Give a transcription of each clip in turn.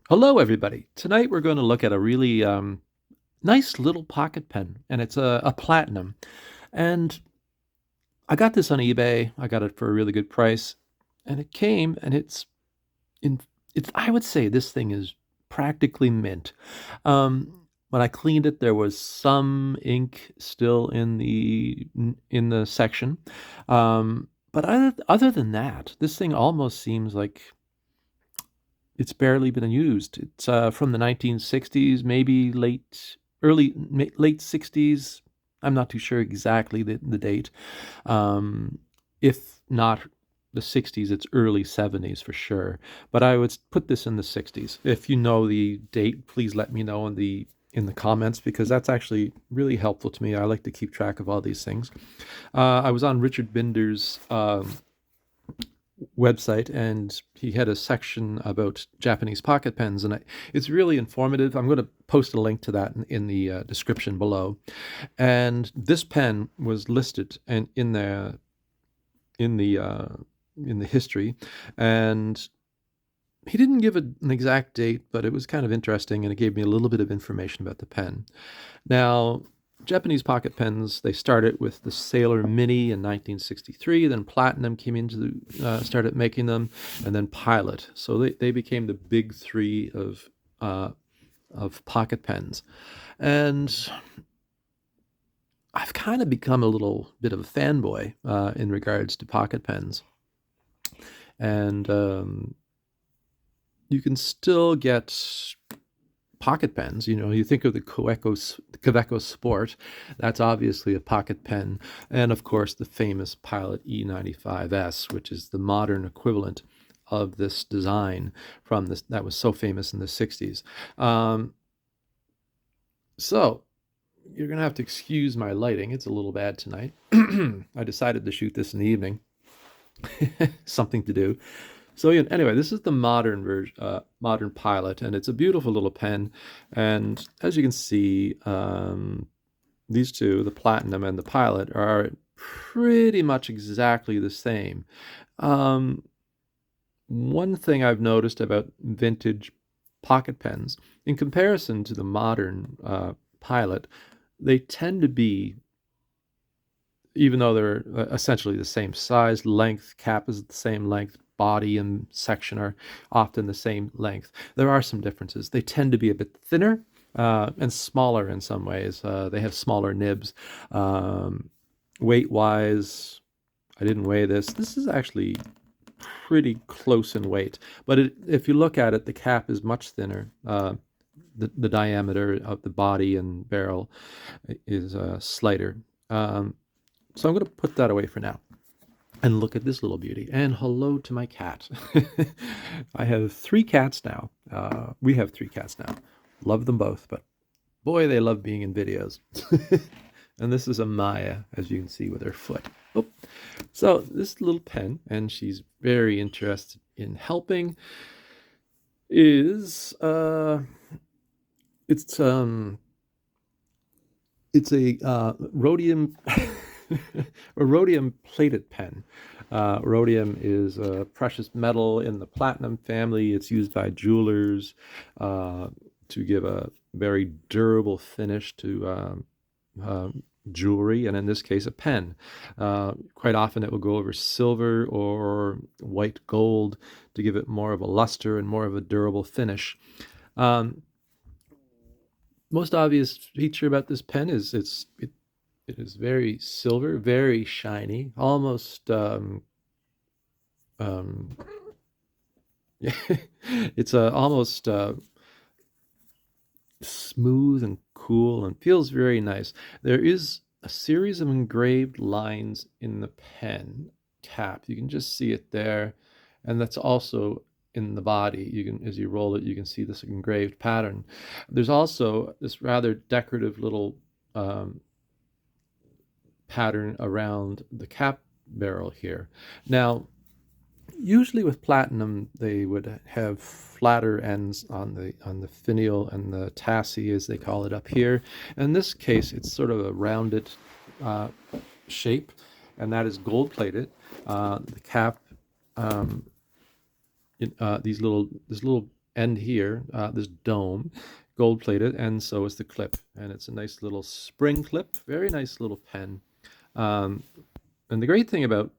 Hello, everybody. Tonight we're going to look at a really nice little pocket pen, and it's a platinum. And I got this on eBay. I got it for a really good price, and it came, and in. It's. I would say this thing is practically mint. When I cleaned it, there was some ink still in the section, but other than that, this thing almost seems like it's barely been used. It's from the 1960s, maybe late 60s. I'm not too sure exactly the date. If not the 60s, it's early 70s for sure. But I would put this in the 60s. If you know the date, please let me know in the comments because that's actually really helpful to me. I like to keep track of all these things. I was on Richard Binder's website, and he had a section about Japanese pocket pens, and it's really informative. I'm going to post a link to that in the description below. And this pen was listed and in the uh, in the history, and he didn't give an exact date, but it was kind of interesting, and it gave me a little bit of information about the pen. Now, Japanese pocket pens, they started with the Sailor Mini in 1963, then Platinum came started making them, and then Pilot. So they became the big three of pocket pens. And I've kind of become a little bit of a fanboy in regards to pocket pens. And you can still get pocket pens. You think of the Kaweco Sport, that's obviously a pocket pen. And of course, the famous Pilot E95S, which is the modern equivalent of this design from this that was so famous in the 60s. So you're going to have to excuse my lighting. It's a little bad tonight. I decided to shoot this in the evening. Something to do. So yeah, anyway, this is the modern version, modern Pilot, and it's a beautiful little pen. And as you can see, these two, the Platinum and the Pilot, are pretty much exactly the same. Um, One thing I've noticed about vintage pocket pens, in comparison to the modern Pilot, they tend to be, even though they're essentially the same size, length, cap is the same length, body and section are often the same length. There are some differences. They tend to be a bit thinner and smaller in some ways. They have smaller nibs. Weight wise, I didn't weigh this. This is actually pretty close in weight, but if you look at it, the cap is much thinner. The diameter of the body and barrel is slighter. So I'm going to put that away for now and look at this little beauty. And hello to my cat. I have three cats now. We have three cats now. Love them both, but boy, they love being in videos. And this is a Maya, as you can see with her foot. Oh. So this little pen, and she's very interested in helping, is it's a rhodium a rhodium plated pen. Rhodium is a precious metal in the platinum family. It's used by jewelers to give a very durable finish to jewelry, and in this case, a pen. Quite often, it will go over silver or white gold to give it more of a luster and more of a durable finish. Um, Most obvious feature about this pen is it is very silver, very shiny, almost um, it's almost smooth and cool and feels very nice. There is a series of engraved lines in the pen cap. You can just see it there, and that's also in the body. You can, as you roll it, you can see this engraved pattern. There's also this rather decorative little pattern around the cap barrel here. Now, usually with platinum, they would have flatter ends on the finial and the tassi, as they call it up here. In this case, it's sort of a rounded uh, shape, and that is gold plated. The cap, these little this little end here, this dome, gold plated, and so is the clip. And it's a nice little spring clip, very nice little pen. Um, and the great thing about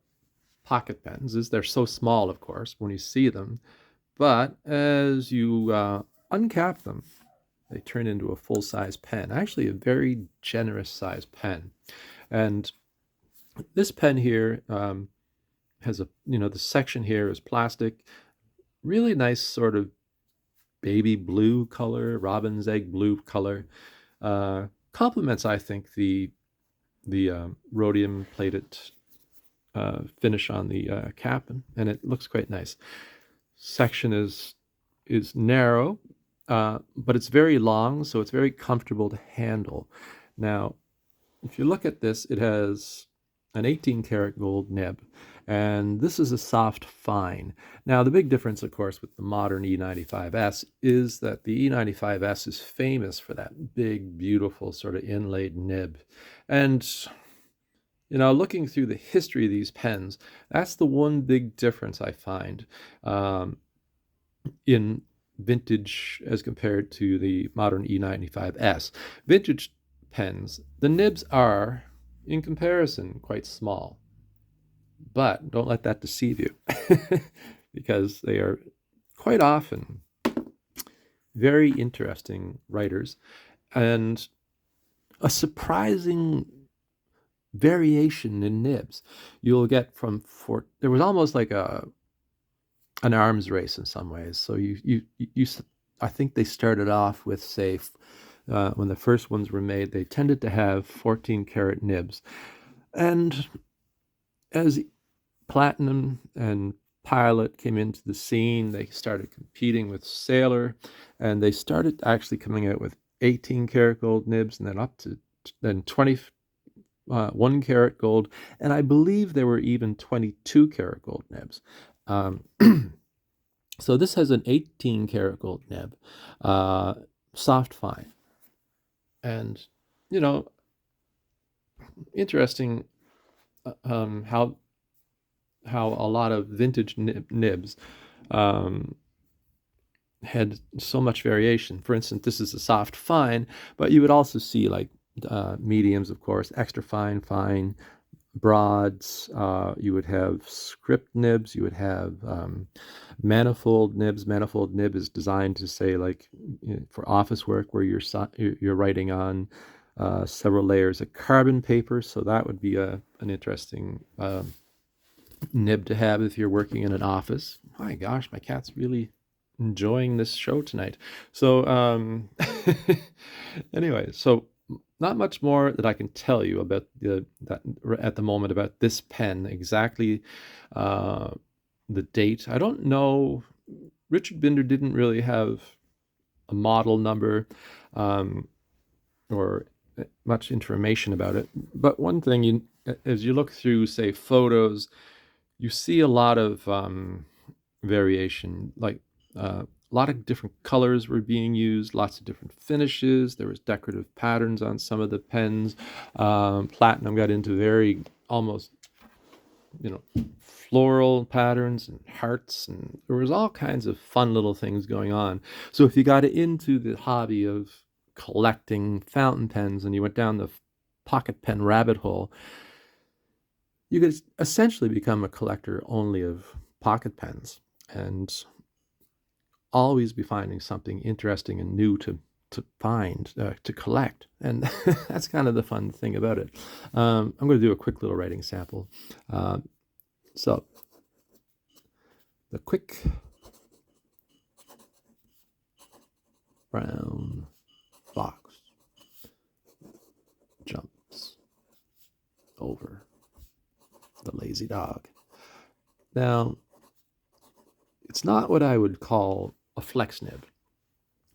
pocket pens is they're so small, of course, when you see them, but as you uncap them, they turn into a full-size pen, actually a very generous size pen. And this pen here has a, the section here is plastic, really nice sort of baby blue color, robin's egg blue color. Complements, I think, the rhodium plated finish on the cap, and it looks quite nice. Section is narrow, but it's very long, so it's very comfortable to handle. Now, if you look at this, it has an 18 karat gold nib, and this is a soft fine. Now, the big difference, of course, with the modern E95S is that the E95S is famous for that big, beautiful sort of inlaid nib. And looking through the history of these pens, that's the one big difference I find in vintage as compared to the modern E95S. Vintage pens, the nibs are, in comparison, quite small. But don't let that deceive you, because they are quite often very interesting writers and a surprising variation in nibs. You'll get there was almost like an arms race in some ways. So I think they started off with, say, when the first ones were made, they tended to have 14 karat nibs. And as Platinum and Pilot came into the scene, they started competing with Sailor, and they started actually coming out with 18 karat gold nibs, and then up to 1 karat gold, and I believe there were even 22 karat gold nibs. So this has an 18 karat gold nib, soft fine, and interesting how a lot of vintage nibs had so much variation. For instance, this is a soft fine, but you would also see like mediums, of course, extra fine, fine, broads. You would have script nibs. You would have manifold nibs. Manifold nib is designed to say, like, for office work where you're writing on several layers of carbon paper. So that would be an interesting nib to have if you're working in an office. My gosh, my cat's really enjoying this show tonight. So anyway, so not much more that I can tell you about that at the moment about this pen exactly. The date, I don't know. Richard Binder didn't really have a model number or much information about it. But one thing, as you look through, say, photos, you see a lot of variation, like a lot of different colors were being used, lots of different finishes. There was decorative patterns on some of the pens. Platinum got into very almost, floral patterns and hearts, and there was all kinds of fun little things going on. So if you got into the hobby of collecting fountain pens and you went down the pocket pen rabbit hole, you could essentially become a collector only of pocket pens and always be finding something interesting and new to find, to collect. And that's kind of the fun thing about it. I'm going to do a quick little writing sample. So the quick brown fox jumps over the lazy dog. Now, it's not what I would call a flex nib,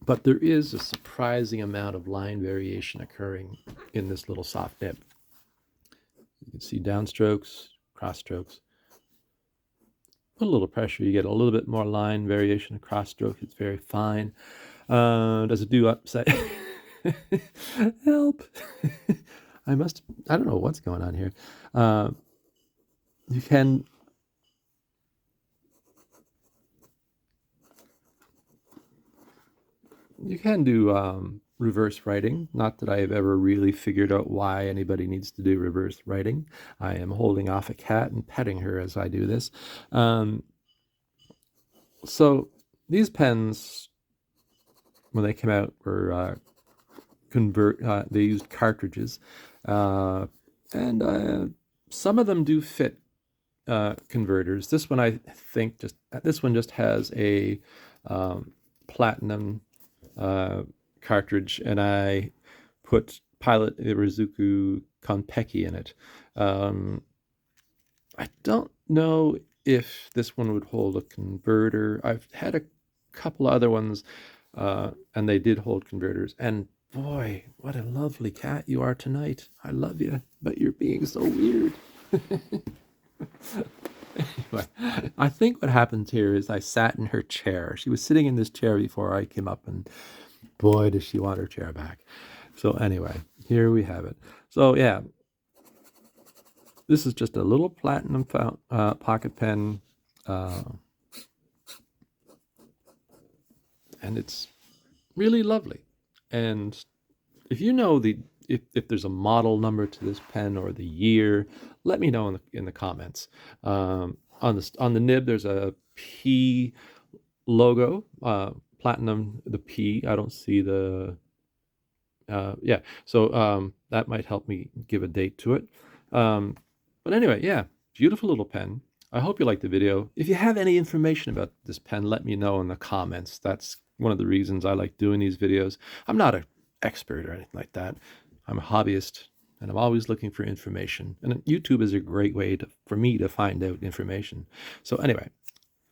but there is a surprising amount of line variation occurring in this little soft nib. You can see downstrokes, cross strokes. Put a little pressure, you get a little bit more line variation across stroke. It's very fine. Does it do upside? Help! I don't know what's going on here. You you can do reverse writing. Not that I have ever really figured out why anybody needs to do reverse writing. I am holding off a cat and petting her as I do this. Um, so these pens, when they came out, were they used cartridges, uh, and some of them do fit converters. This one, I think, this one just has a platinum cartridge, and I put Pilot Irizuku Konpeki in it. I don't know if this one would hold a converter. I've had a couple other ones, and they did hold converters. And boy, what a lovely cat you are tonight. I love you, but you're being so weird. Anyway, I think what happened here is I sat in her chair. She was sitting in this chair before I came up, and boy, does she want her chair back. So anyway, here we have it. So yeah, this is just a little platinum pocket pen, and it's really lovely. And if you know if there's a model number to this pen or the year, let me know in the comments. On the nib, there's a P logo, platinum, the P. I don't see the yeah. So that might help me give a date to it. But anyway, yeah, beautiful little pen. I hope you liked the video. If you have any information about this pen, let me know in the comments. That's one of the reasons I like doing these videos. I'm not an expert or anything like that. I'm a hobbyist, and I'm always looking for information. And YouTube is a great way for me to find out information. So anyway,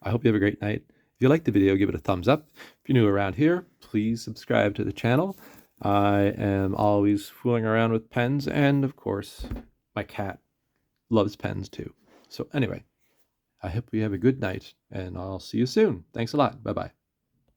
I hope you have a great night. If you liked the video, give it a thumbs up. If you're new around here, please subscribe to the channel. I am always fooling around with pens, and of course, my cat loves pens too. So anyway, I hope you have a good night, and I'll see you soon. Thanks a lot. Bye-bye.